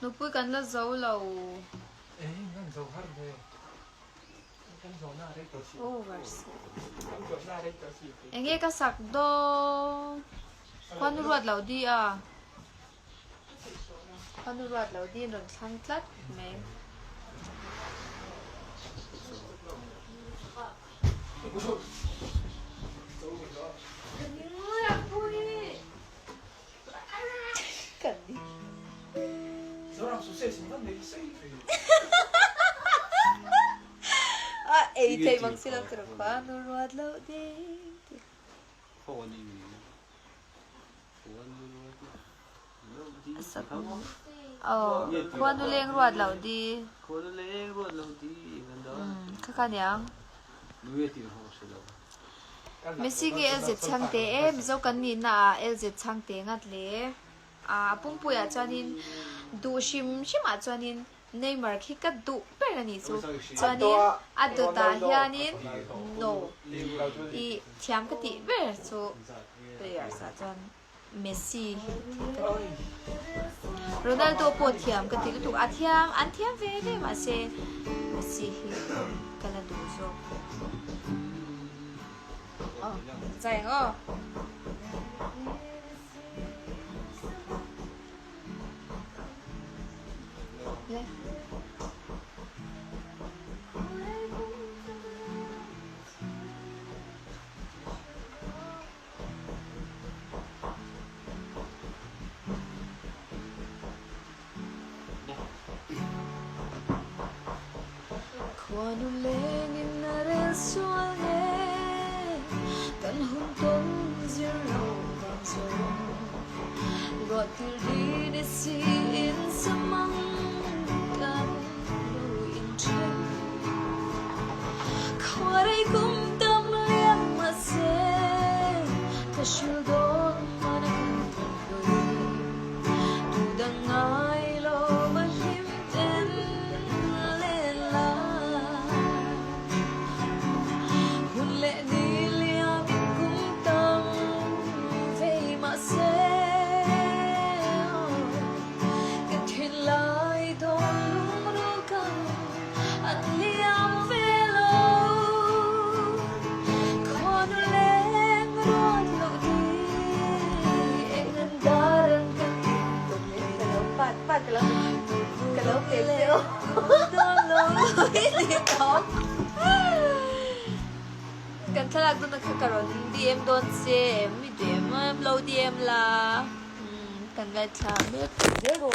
nó bụi cắn là dấu lầu anh nghe cái sạc đô quan ruột lầu đi à quan ruột lầu đi rồi thăng chất mẹ cần đi ấy thầy bằng xin lỗi từ khóa nó ruột lâu đi khóa nó lên ruột lâu đi khá khá nhàng Messi cái LZ chăng té em dâu cần nhìn na LZ chăng té ngắt lệ bung bùi cho nên du sim cho nên Neymar khi cắt du bé là nhỉ cho nên adu ta hiền nên no i thiam cái tí bé số player sa cho Messi Ronaldo po thiam cái tí tụ thiam an thiam về đấy mà se Messi cái là đủ số dài ngô lên Quando lengi nare suane kan hunton zero banzo rotir di desi in samang kan lu in chen khore kum tam liam ma se ta shudon mana kan doi tu dangai lo ma him ten lela hun le ni liam kum tam ve ma se kan thin lai don lu ro kan an liam ve lo kon len ron lo di en an daran kan pat pat cái lỗ tiếp theo đó lỗ đi tóc cần thà là tôi nói cái DM đón xe mi DM lâu DM là cần lại chạm biết dễ rồi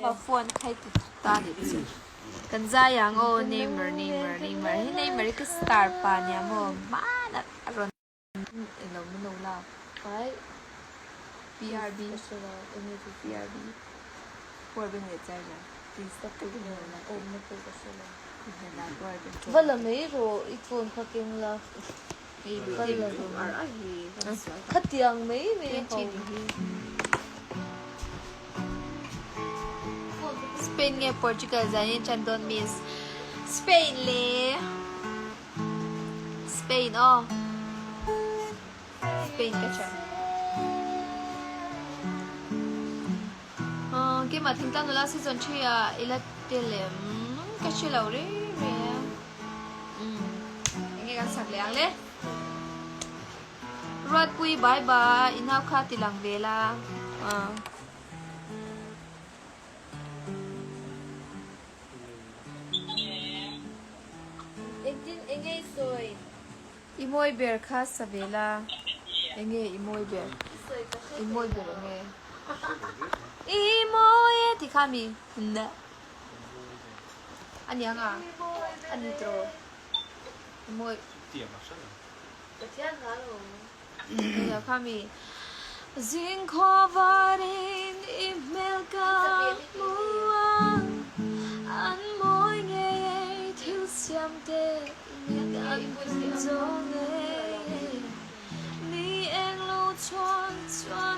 mà phone thay tụt ta đi chứ cần ra yang ô Neymar cái star pa nhà mo má là rồi lâu mới lâu là phải BRB Por bên người trai là thì tất cả những người là ôm nó tôi có số là vâng là mấy rồi ít phone khác kinh là vâng là rồi khất tiền mấy không Spain nghe Portugal ra nên chẳng don't miss Spain le Spain Spain cái chẳng cái mà thằng ta nó là season 3 ila telem cái chhelo đấy nghe cái sạc lẹng đấy rồi pui bye bye inau kha tilang vela engei soi imoi ber kha savela engei imoi ber nghe Imoy thì kami na anh yang anh nitro imoy tiệm mà sao ya kami zing khovarin email ka mua anh môi nghe thiếu xiêm tê anh gió nghe ni anh lâu cho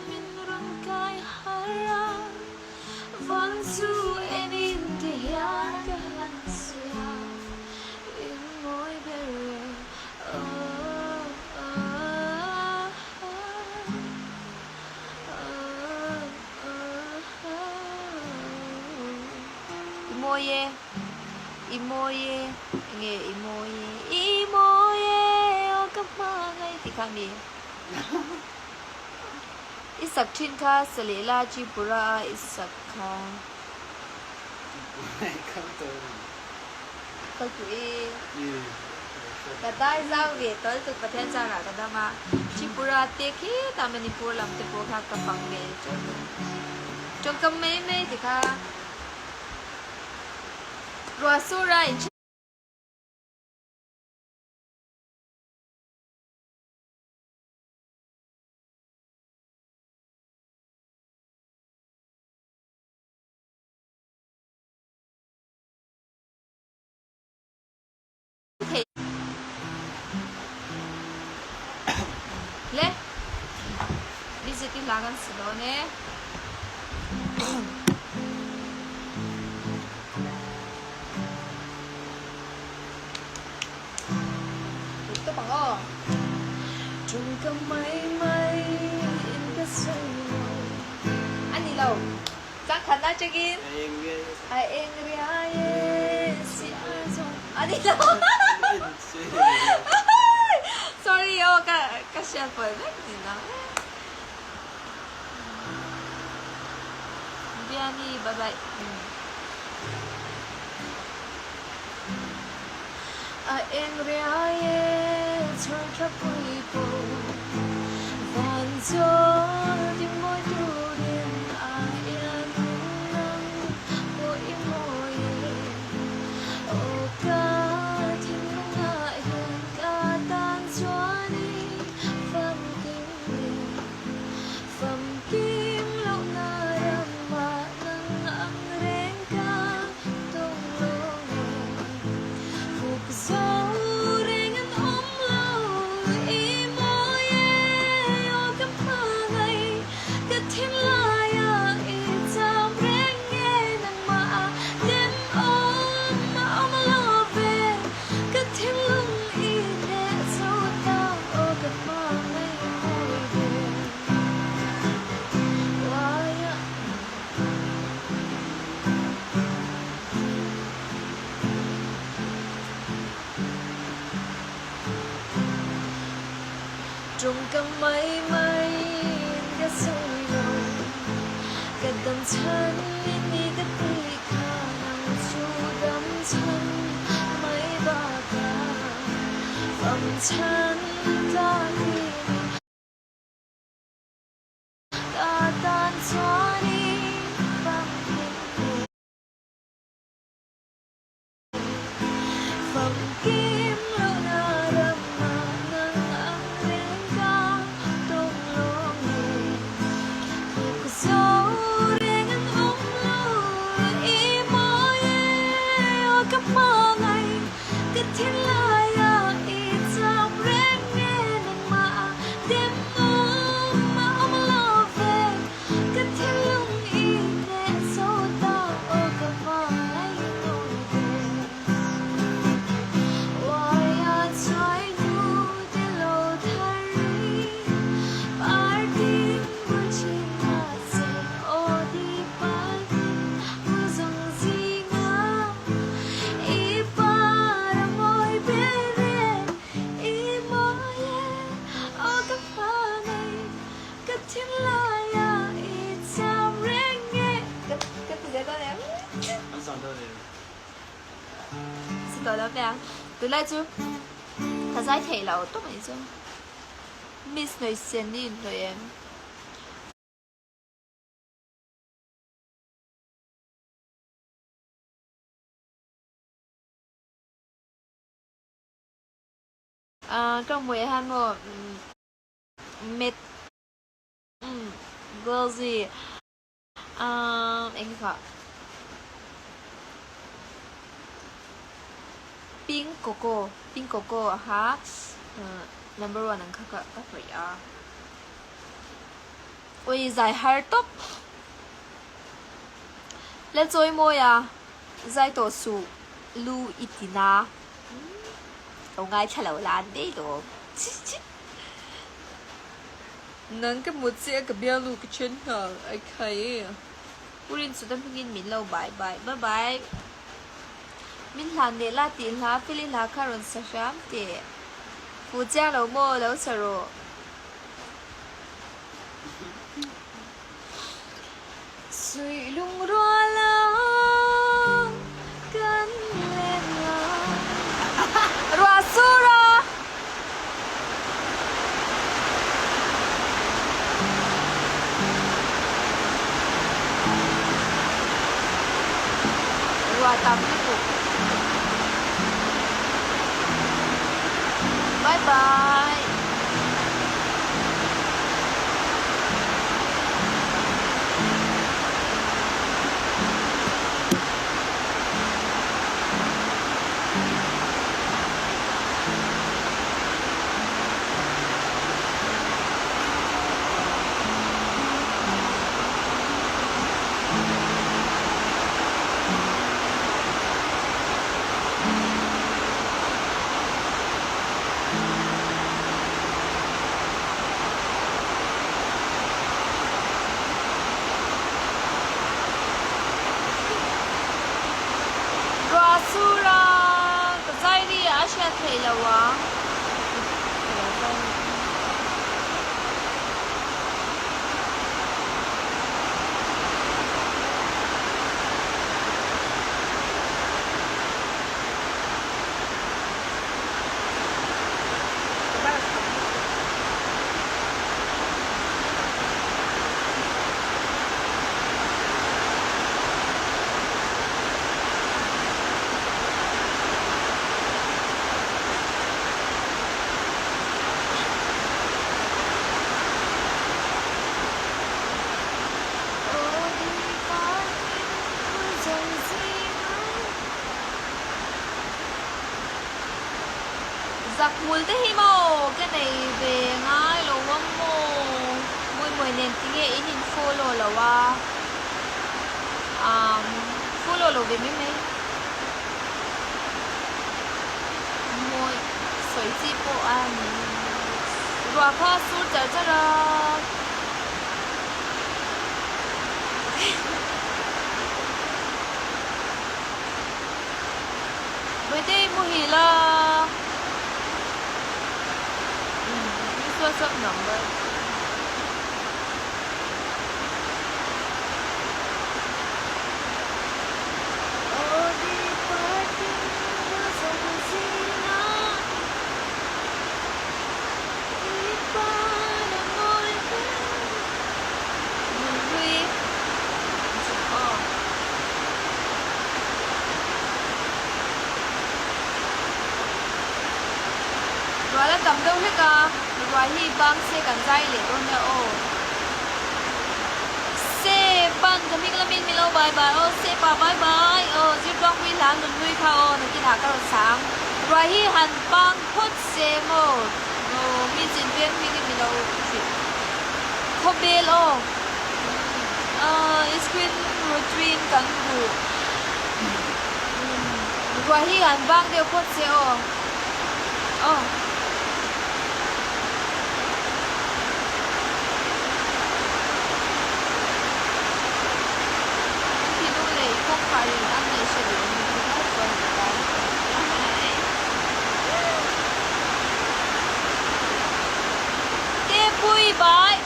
mình răng cay hara Vang su enin tiyaga siya in mo'y bere ye nghe imo ye o ka ma ngai ti khang ni isak thin kha salela chi pura isak kha câu chuyện cả tai giao về tới từประเทศ ra cả đó mà Tripura tê khi ta Manipur làm tê phố khác cả bằng về trong cầm mấy thì kha rồi số ra le visiting lagan silo ne ito pang oh chung ka may in ka sa'yo ani law chắc khăn na chagin ai eng riaye si azong ani law sorry yo ka siya po hindi na Biani bye bye a eng riaye chon ka pui po van zo di mo du din a yan nang mo imoye o ka tin nga yan ka tan chuani pham kim lâu na ram ma nang ang reng ka tong lo phuk zo reng an om lo imoye o ka pa ngai ka tin la ya I cham reng nghe nang ma dem om ma om lo ve ka tin lung I ne so ta o ka pa ngai oi ve trong cầm mấy cái sôi nổi cái đầm chân đi cái tì khả năng chu đầm chân mấy ba ca phẩm chân ta đi ta tan gió đi bằng phẩm kim lâu na đầm mà nâng ang reng ka tong lo nghe phuk zo reng an om lo imo ye o ka ma ngai ka tin la ya I cham reng nghe nang ma dem ma om lo ve ka tin lung I ne so ta o ka ma ngai oi ve Waya chai nu de lo thari party muchi na se o di party muzong zinga I para moi bere I moye o ka panay ka tin la ya I cham reng nghe cái từ đó nè Anh soạn đâu rồi? xin lỗi lắm nè từ lại chú thật ra thể là tốt mấy chú miss người xem đi rồi em các mùi han một mệt girl gì anh gọi pink coco hả number one anh các phải ôi dài hair top lên rồi môi dài tổ su lu itina ông ai chhelo lan đấy đồ nâng cái một chiếc cái bia lu cái chân hả ai thấy Urin sudah mungkin milau bye bye min hlan ne la ti hla filin hla kharon sa sham te fu cha lo mo lo saro sui lung rua la kan lên la rua sura rua tam đi bộ bye bye. Sura cái dây đi á sẽ thấy là quá giặc mùi thế hi mô cái này về ngay lô mô mùi mùi nền tí nghe ý nhìn phô lô là wa phô lô về mấy mấy mùi sấy chi bộ ăn rùa khó su trở cho ra với đây mùi hì là what's up number? Rồi là tầm đâu hết cả. Rồi hi bang se kan zai le don ya o. Se ban ka mi la min mi lo bye bye o se pa bye bye o ji dong wi lan nun wi kha o na ki na ka ro sang. Rồi hi han bang phot se mo. No mi jin pen mi ni mi lo fi. Kho bel o. Screen routine kan bu. Rồi hi han bang de phot se o. Oh. Phải ăn này sẽ được cái vui bye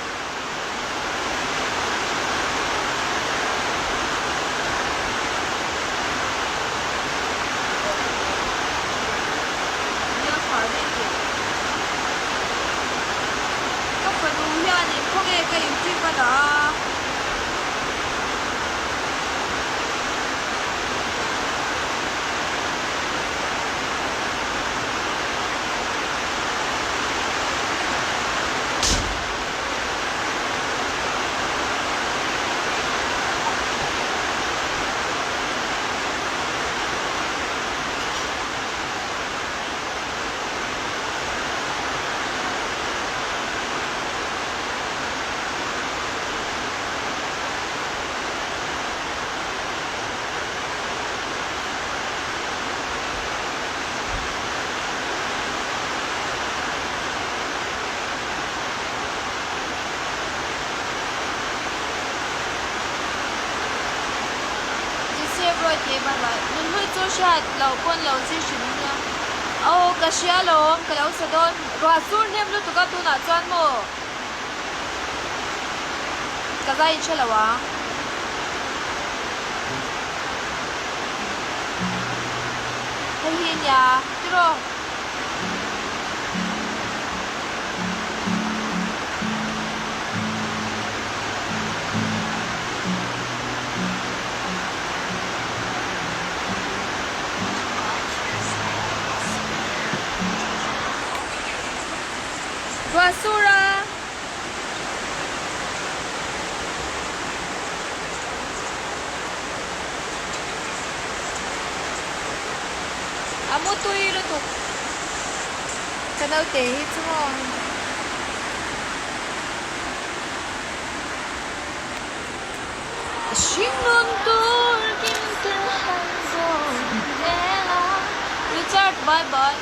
nhớ khỏi đây kìa các phần đúng ra thì không nghe cái YouTube vào đó chu shat lo pon lo chi shin na au ka sia lom ka lo sa don ro sur nem lu tu ka tu na chuan mo ka zai chhelo wa hei hi nya tiro basura amo tui lu tu kanau te hi chumo Shingon tur kim te hanzo ela Richard bye bye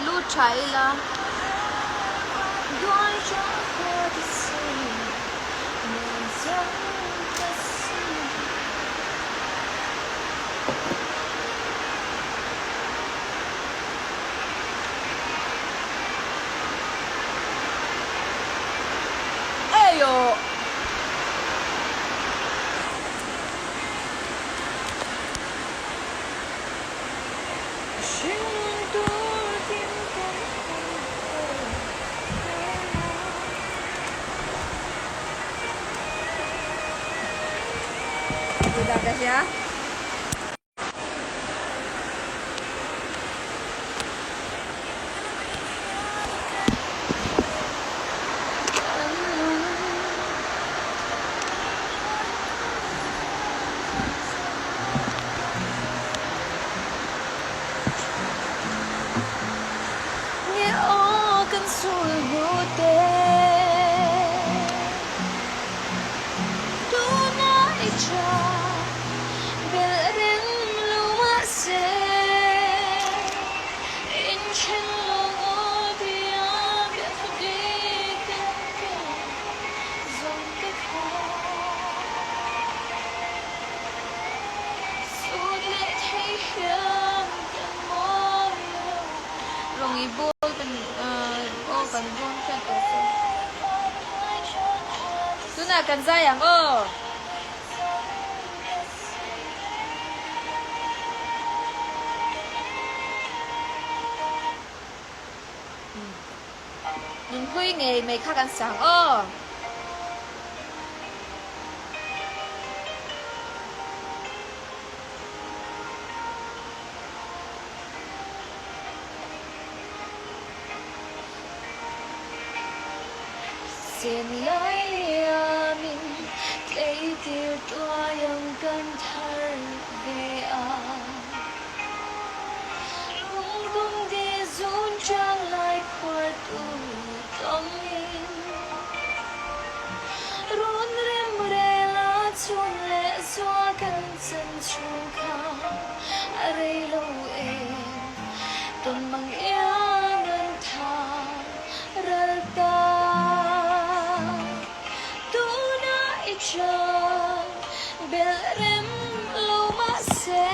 lu chai la đôi cho cô đi xem nhìn dấu ta xem ayo Udah guys ya. Nghe ô cơn sôi vô tê tu nai cha ibol kan kan bon kan to tu na kan sayang nhìn huy nghề mày khác ăn sáng xin lỗi mình lấy tiêu toa yang cần thở về không cũng đi dũng sân chuông khang ở đây lâu em tuần bằng ia ngân thang ra ta tu na icha belrem lâu mà se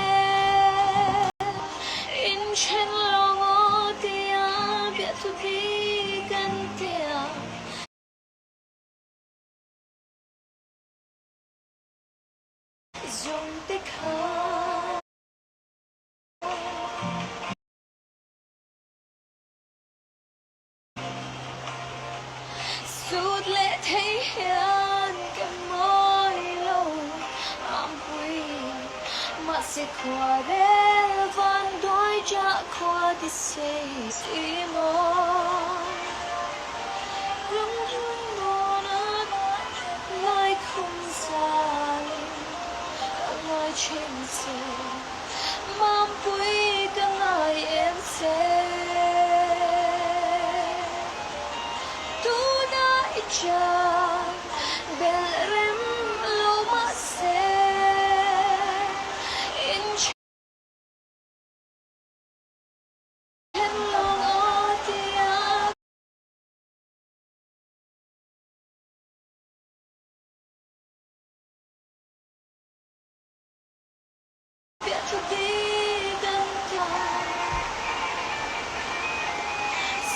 in chen longo tia bia tu bi kan tia dùng tích khá suốt lệ thấy hiền cái môi lâu ám quy mà sẽ qua để van đôi trả qua đi xây đi mơ rung rung mơ nói không dài nói trên xe mang quý cả ngày em sẽ tu na icha belrem lo ma se in chen lo tia bia tu bi